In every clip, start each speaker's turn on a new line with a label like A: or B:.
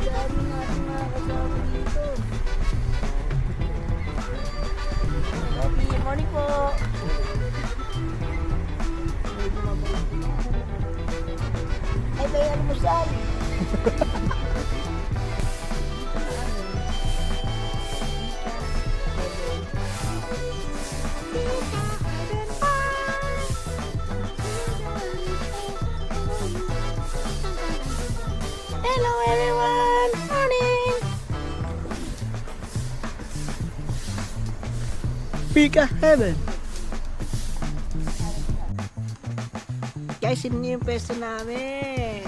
A: dami natin mga kasama dito. Happy morning po. Ay, may almusal. Hello everyone! Morning!
B: Pika Heaven! Guys, yun yung pwesto namin!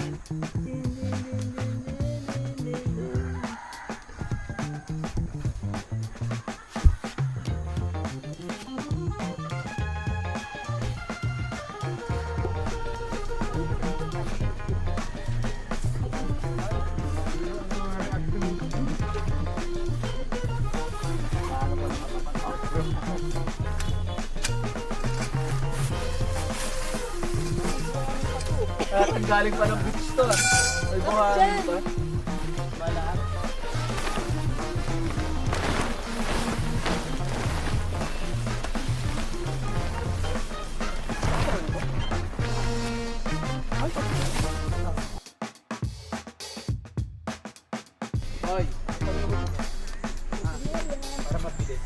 C: Ang galing pa ng beach to ah. May buhangin pa. Malahat. Hoy. Para mabilis.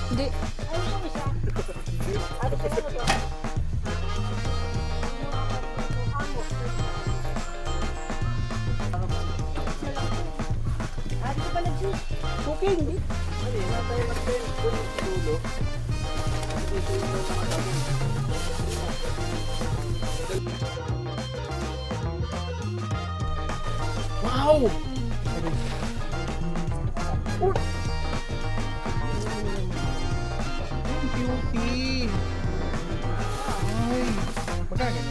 A: Hindi. Cooking, di?
B: Wow! Cutie! Ay! Magkano?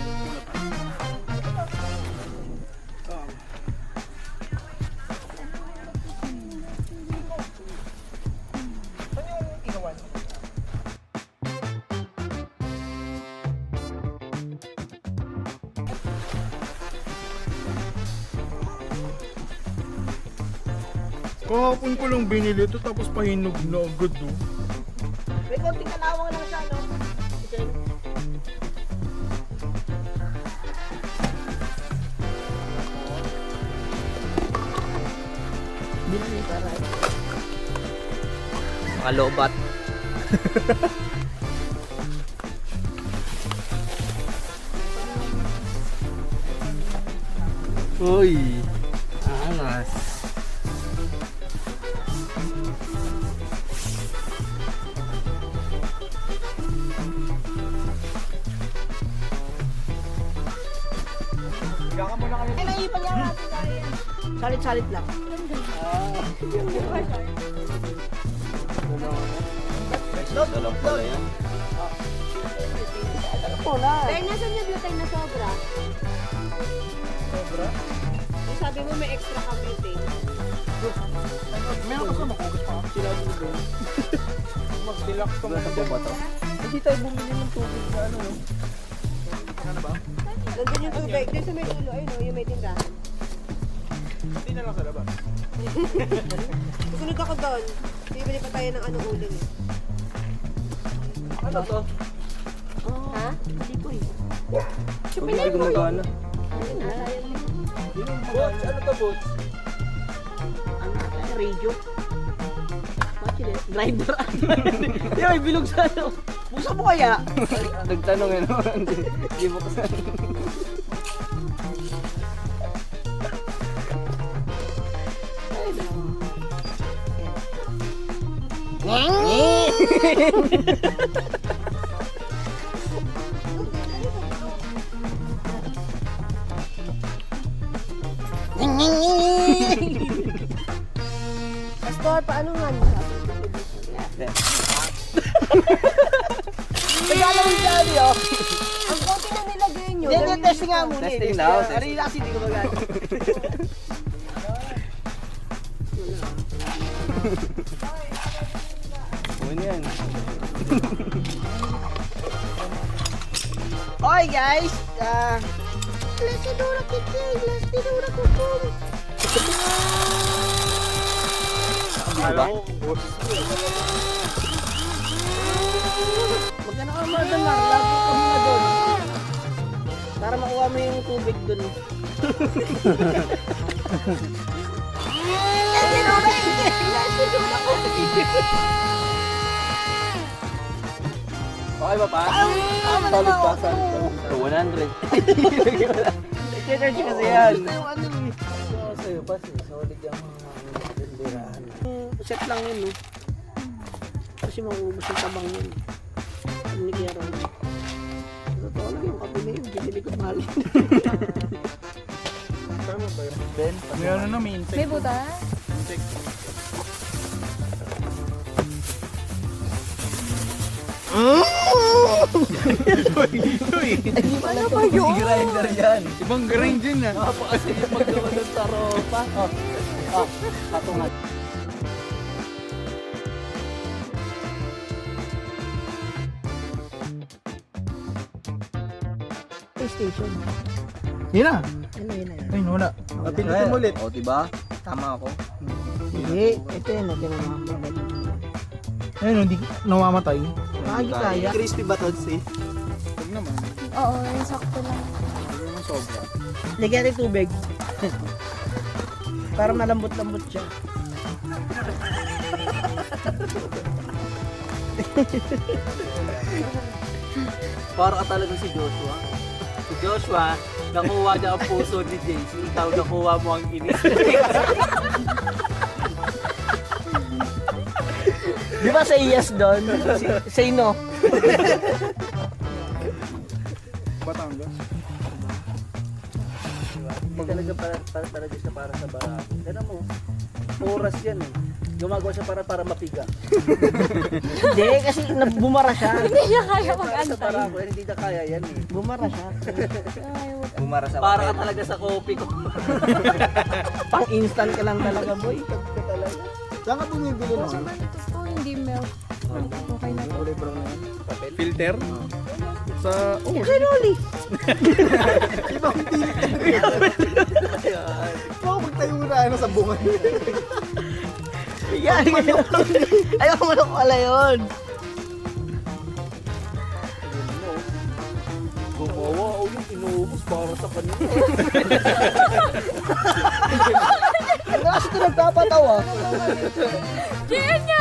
B: Kahapon ko lang binili ito tapos pahinog na agad oh.
A: May konting kalawang lang siya, no? Okay. Binili para
C: Makalobat. Uy. Angas.
A: Ay, naipan niya natin dahil. Salit-salit lang.
C: Dalawang pala yan.
A: Dahil nasan yung glutay na sobra?
B: Sobra?
A: Yung sabi mo may extra ka butane.
B: Meron ko sa makugas pa. Sinabi mo doon. Mag-relax ka muna
C: Ano ba ito?
B: Hindi tayo bumili ng tubig na ano. Ano ba?
A: Nandun yung tubig. Doon sa may dulo, ayun o, yung may tindahan.
B: Hindi na lang sa labas.
A: Susunod ako doon. Bibili pa tayo ng ano uling eh.
C: Ano to?
A: Ha? Hindi po eh.
C: Huwag hindi gumagana.
A: Ayun na, sayang mo.
C: Bots? Ano to, bots?
A: Ano ata? Radio? Watch it.
B: Driver. Hindi may bilog sa ano. Busa mo kaya?
C: Nagtanong eh naman. Hindi mo kasi.
A: Pastor, paano nga niya?
B: Kaya lang yung dali oh.
A: Ang konti na nilagay nyo.
B: Hindi, testing nga muna eh.
C: Testing daw, testing.
B: Arila kasi hindi ko magana.
C: Ano yan?
A: Okay guys, let's tinura kukum.
B: Alam ko, boses ko.
A: Magkano ka mga doon, Mar? Labo ka mga doon. Para makuha mo yung tubig doon.
C: Okay ba pa? Solid pa, solid pa. 100. Energy kasi yan. Sa'yo pa, solid yung mga tindirahan.
A: Set lang yun, no? Kasi maubos yung tabang yun. Ang nagyaro. Totoo lang yung kape na yun. Binili ko mahal.
B: Tama ba yun?
C: Ben?
B: May ano na, may insect.
D: May buta?
A: Ano ba yun?
C: Grinder yan.
B: Ibang grind din ah.
C: Napakasaya yung maggawa ng taropa. Katungan.
A: PlayStation.
B: Yun na.
A: Yun na.
B: Ay, wala. Pindutin mo ulit.
C: O, diba? Tama ako.
A: Hindi. Ito yun. Ito na mga.
B: Ayun, hindi namamatay.
A: Makagi kaya.
C: Crispy ba to, si?
B: Huwag naman.
D: Oo, yung sakto lang.
B: Huwag naman sobra.
A: Lagyan natin tubig. Para malambot-lambot siya.
C: Para ka talaga si Joshua. Si Joshua, nakuha niya ang puso ni JC. Ikaw nakuha mo ang inis.
A: Di ba say yes doon? Say no.
B: Batangas.
C: Talaga para talaga siya para sa barako. Kaya mo, oras yan eh. Gumagawa siya para mapiga.
A: Hindi, kasi bumara siya.
D: Hindi niya kaya
C: Para sa
D: mag-antay.
C: barako, hindi na kaya yan eh.
A: Bumara siya.
D: Ay,
C: Bumara sa para ka talaga sa kopi ko.
A: Pang instant ka lang talaga, boy.
B: Saan ka bumibili
D: Kasi
B: nun?
D: man ito po, hindi milk. Okay na to.
B: Kulay brown na yan. Filter? Sa... Oh,
A: Sinuli.
B: ibang filter. Baka magtayo na ano sa bunga.
A: Yan. Ayaw mo na pala yun.
C: Gumawa o yung inuubos para sa kanila.
A: Ano kasi ito nagpapatawa?
D: Diyan niya!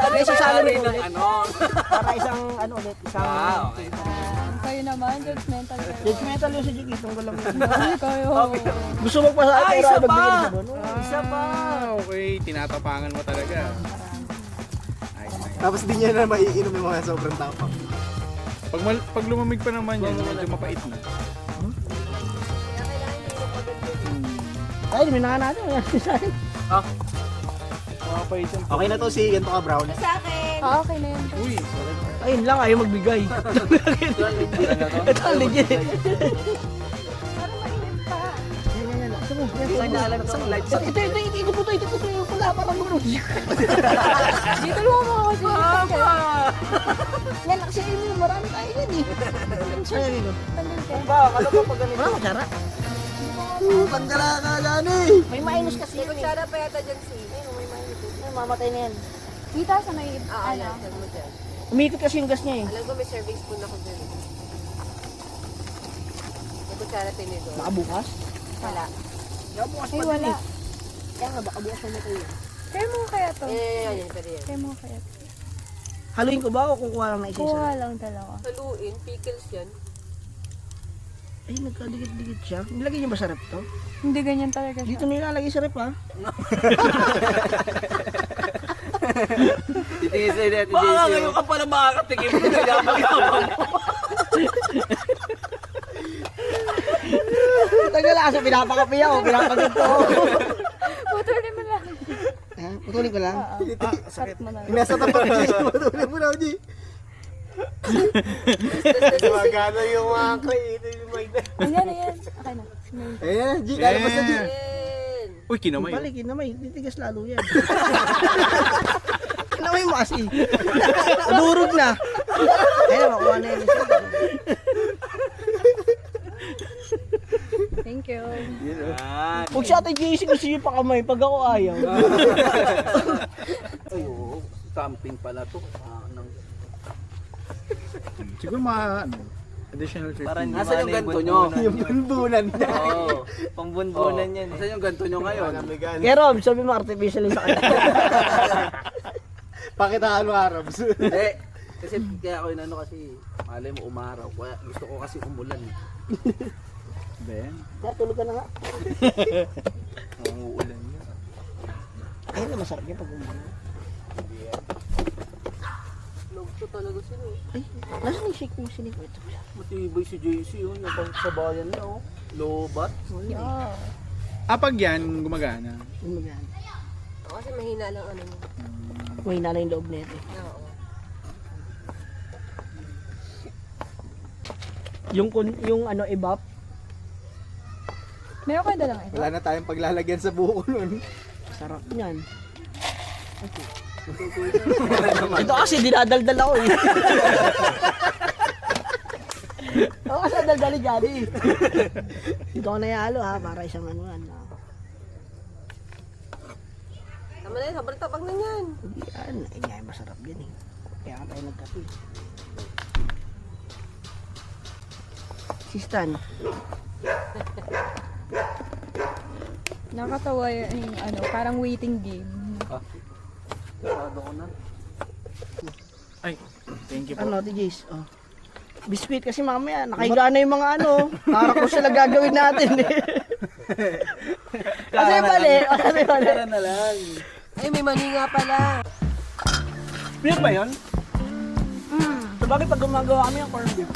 A: May sasalari
C: ng
A: ulit.
C: ano.
A: Para isang ano ulit. Isang...
C: Okay.
D: Kayo naman, judgmental kayo.
A: Judgmental yung si Jigitong ko lang.
D: Ay, kayo.
A: Gusto mo pa sa akin,
C: isa
A: pero
C: pa!
A: magbigay sa doon.
C: Isa pa!
B: Okay, tinatapangan mo talaga. Tapos di niya na maiinom yung mga sobrang tapang. Pag lumamig pa naman yan, medyo mapait na.
A: Ay, may nakanado.
B: Mapait yan. Okay na to si Yanto ka Brown.
D: Ah, okay na yun.
B: Uy,
A: Ayun lang, ayaw magbigay. Ito ang legit.
D: Parang mainit pa.
C: Hindi ka naalam sa live sa
A: Ito, ito po ito yung pula para mo.
D: Dito lang ako kasi.
A: Yan, kasi yun, marami tayo yan eh. Saan yun?
D: Tandun ka.
C: ba? Ano ba pag ganito?
A: Wala ko sara.
B: pangkala ka dyan eh.
A: May mainos kasi yun eh.
E: Sana pa yata dyan si may mainit.
A: Ay, mamatay na yan.
D: Kita sa may,
E: Ah,
D: ano.
E: ayan. Saan mo dyan?
A: Umikot kasi yung gas niya eh.
E: Alam ko may serving spoon ako dyan. May kutsara tinidor.
A: Nakabukas?
E: Wala.
A: Nakabukas
D: Ay, wala.
A: Kaya nga, baka bukas na matay.
D: Kaya mo kaya to?
E: Ayan, pwede yan.
D: Kaya mo kaya to?
A: Haluin ko ba o kukuha lang na isa-isa?
D: Kuha lang dalawa.
E: Haluin, pickles yan.
A: Ay, nagkadikit-dikit siya. Nilagay niyo ba sa rep to?
D: Hindi ganyan talaga siya.
A: Dito nilalagay sa rep ha.
C: Titingin sa'yo natin, JC. Baka ngayon ka pala makakatikim mo. Yabang-yabang mo.
A: Tagal kasi pinapakapi ako, pinapagat ko.
D: Putulin mo lang.
A: Ha? Putulin ko lang.
D: Cut mo na lang.
B: Nasa tapat ko siya. Matulog mo na ako, G. Magana yung mga kainin.
D: Ayan, ayan. Okay na. May-
B: Ayan, G. Lalabas na, G.
E: Ayan.
B: Uy, kinamay.
A: Balik, kinamay. Titigas lalo yan. Kinamay mo kasi. Durog na. Ayun, makuha na yun.
D: Thank you.
C: Yan.
A: Huwag sa atin JC kung sige pa kamay. Pag ako ayaw.
C: Ay, oo. Camping pala to.
B: Siguro mga additional 50.
C: Para hindi Nasaan yung ganto nyo?
A: Yung bunbunan niya.
C: Oo. Pambunbunan yan. Nasaan yung ganto nyo ngayon?
A: Kaya Rob, sabi mo artificial yung sa kanya.
B: Pakitaan mo, Arabs.
C: Hindi. Kasi kaya ako inano kasi malay mo umaraw. Kaya gusto ko kasi umulan.
B: Ben,
A: Kaya tulog ka na nga.
C: Ang uulan niya.
A: Ayun na masarap yan pag umulan.
E: Lugto talaga sila.
A: Ay, nasa ni shake mo sinig ito?
C: Matibay si JC yun. Sa bayan niya oh. Lobat.
D: Yeah.
B: pag yan, gumagana.
A: Gumagana.
E: Ako kasi mahina lang ano mo.
A: May na yung loob nito.
E: Oo.
A: Yung ano, ibap.
D: Meron kayo dalang ito?
B: Wala na tayong paglalagyan sa buko nun.
A: Sarap niyan. Ito kasi dinadaldal ako eh. Ako kasi daldali dyan eh. Dito ako nayalo ha, para isang ano yan.
E: Tama na yun, sobrang tabang na yan.
A: Yan, ay nga masarap yan eh. Kaya ka tayo nagkape. Si Stan.
D: Nakakatawa yung ano, parang waiting game.
C: Sarado ko na.
B: Ay, thank you po.
A: Ano, TJs? Oh. Biscuit kasi mamaya, nakahiga na yung mga ano. Para ko sila gagawin natin eh. Kasi mali, kasi mali.
C: Tara na lang.
E: Ay, may mani nga pala.
A: Beer ba yun? So bakit pag gumagawa kami ng corned beef?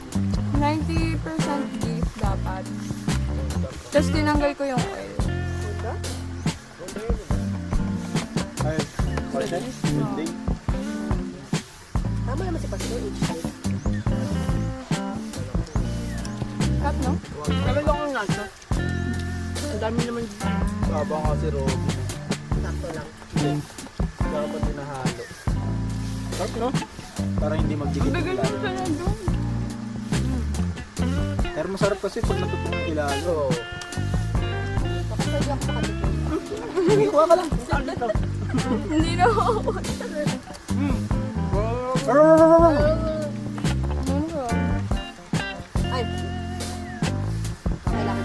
D: 90% beef dapat. Tapos tinanggal ko yung oil.
B: Ay, pardon? Hindi.
E: Tama naman si Pastor.
D: Cut, no?
A: Sabi ko ang nasa. Ang dami naman.
C: Habang kasi Robby.
E: Sakto lang.
C: Dapat tinahalo.
A: Sarap no?
B: Para hindi magdikit.
D: Bigay mo siya na doon.
B: Pero masarap kasi pag natutong yung ilalo.
E: Pakasali ako sa kapitid.
A: Sige, kuha ka lang. Saan dito?
D: Hindi na ako. Ano ba?
E: Ay. Okay lang.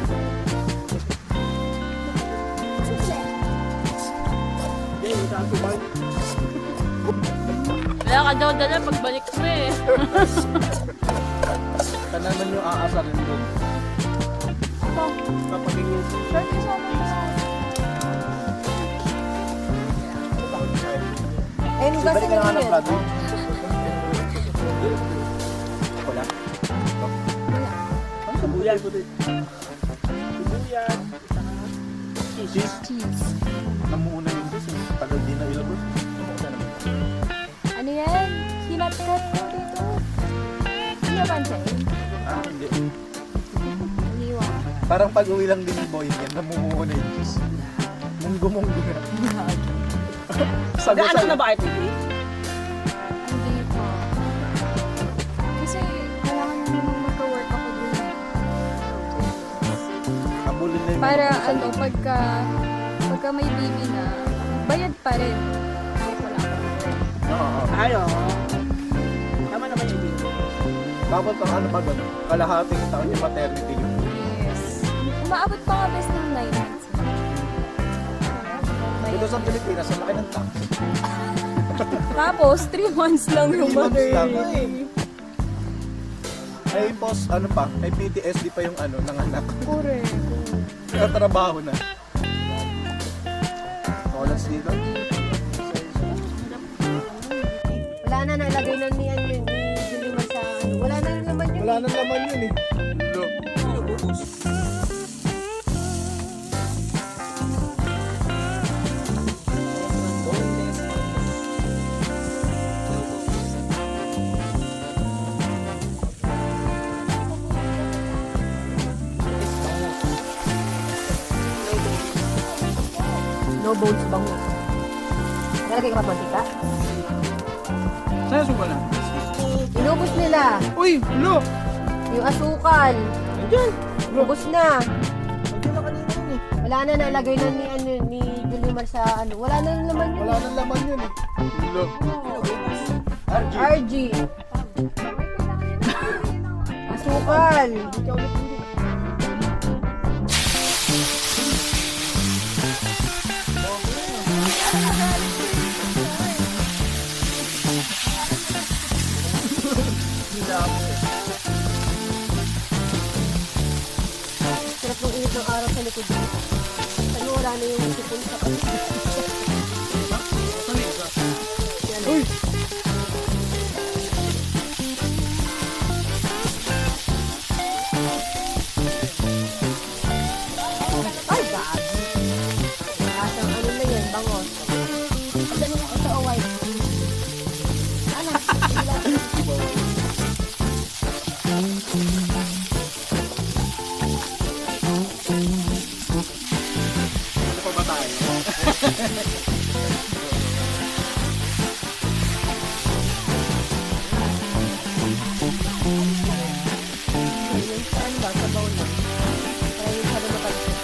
F: Wala ka daw dala pagbalik mo eh.
B: Kanaman yung aasarin doon. Kapag yung
D: Short is ako.
E: Eh, nugasan
B: balik ka
E: na
B: na ng
E: yun.
B: plato. Wala.
A: Ang sabuyan ko dito. Sabuyan.
B: Cheese.
D: Cheese.
B: Namuuna yung cheese. Tagal din na ilabas.
D: Ano yan? Sinat-cut ko dito. Hindi ba pansin?
B: Hindi.
D: Iniwa.
B: Parang pag uwi lang din yung boy yan, namumuuna yung cheese. Munggo-munggo na.
A: Nag-ano na ba ito?
D: Hindi pa. Kasi kailangan naman magka-work ako dun.
B: Kabulin na yung
D: Para
B: mga
D: ano, pagka may baby na, bayad pa rin. Kahit wala pa rin.
B: Oo.
A: Ano? Tama naman yung dito.
B: Dapat ang ano pa doon, kalahating taon yung maternity leave.
D: Yes. Umaabot pa nga best ng 9 months.
B: Dito sa Pilipinas, ang laki ng tax.
D: Tapos, 3 months lang yung
B: 3 months lang.
D: maternity.
B: Ay, post, ano pa, may PTSD pa yung ano, ng anak.
D: Correct.
B: Kaya trabaho na. Olas dito.
E: Wala na, nalagay na niyan yun. Ni Dilima sa ano. Wala na naman yun.
B: Wala nang laman yun eh.
E: No bones bango. Nalagay ka pa mantika?
B: Saan suka na?
E: Inubos nila.
B: Uy, lo!
E: Yung asukal.
B: Andiyan!
E: Inubos na.
B: Andiyan na kanina yun eh.
E: Wala na, nalagay na ni Julimar sa ano. Wala na yung laman yun.
B: Wala nang laman yun eh. Lo.
E: RG. Asukal. Sarap ng init ng araw sa likod mo. Ano, wala na yung sipon sa kapit.
B: Uy!
E: Ay, gabi. Asang ano na yan, bangos. Dali mo sa away. Ano?
B: Ano pa ba tayo?
E: Saan ba? Sa baon lang. Para yung sabi mapansin.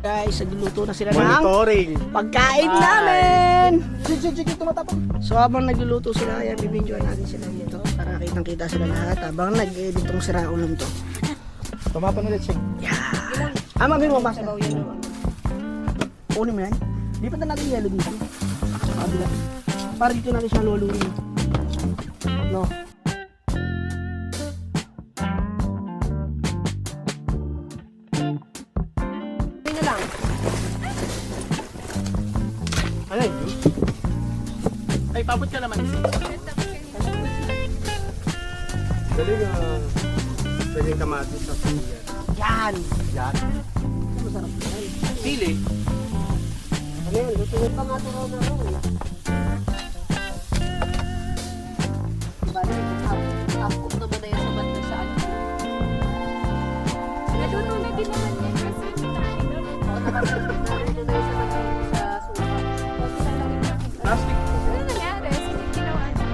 A: Guys, nagluluto na sila ng
B: Monitoring.
A: pagkain namin.
B: Sige, tumatapang.
A: So habang nagluluto sila, ayan, bibidyoan natin sila dito para kitang-kita sila lahat habang nag-edit tong sira ulam to.
B: Tumapang ulit, Cheng.
A: Yeah. Mabin mo, master. Kunin mo yan. Lipat na natin yellow dito. Sa kabila. Para dito natin siya luluin. No.
E: Yun na lang.
B: Ano yun?
C: Ay, pabot ka naman.
B: Galing pwede yung kamatis sa siya.
A: Yan.
B: Yan.
A: Masarap yan.
C: Pili.
A: Ano yun? Lutuin pa nga ito raw na raw eh.
E: Diba na, tapos naman na yan sa banda sa ano.
D: Natuto na din naman yan kasi hindi tayo doon.
E: Oo, nakapagod na rin na yan sa banda sa suka. Tapos nilalagay na.
B: Plastic.
D: Ano nangyari? Sige, ginawa niya.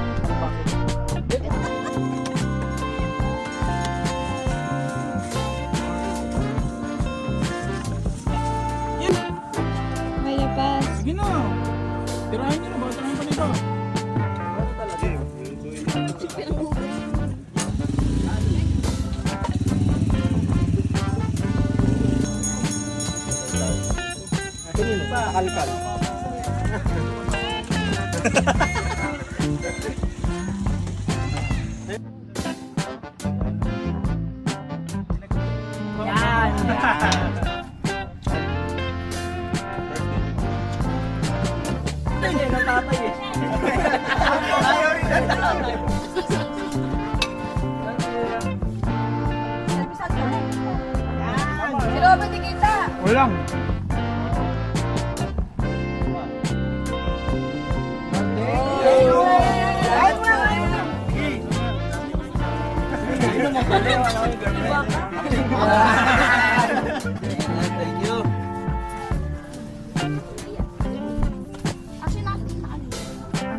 D: May lapas.
B: Sige na. Tirahin nyo na. Baka tirahin pa nito.
A: Kanina pa.
B: Kalkal.
A: Yan. Hindi na tatay eh.
B: Ayaw rin na.
E: Si Robert, di kita!
B: Walang.
C: Thank you.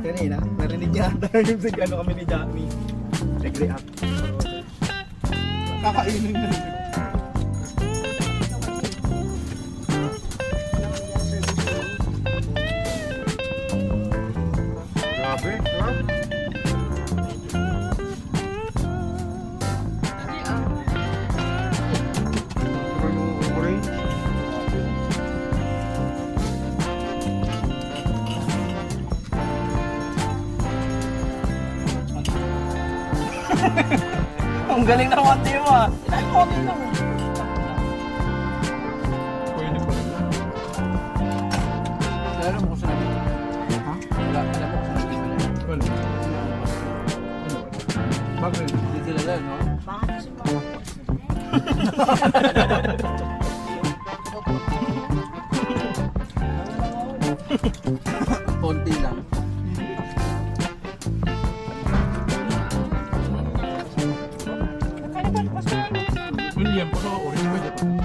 B: Kanina, narinig niya ata yung sig ano kami ni Jamie. Nag-react. Kakainin na. Grabe, ha? Orange.
C: Ang galing ng konti mo ah. Okay lang.
B: Pwede pa.
C: Alam mo kung saan natin.
B: Ha?
C: Alam mo kung saan natin.
B: Wala. Bakit?
C: Hindi kilala, no?
A: Bakit kasi mga
C: Konti lang.
B: William, pero orange pwede pa.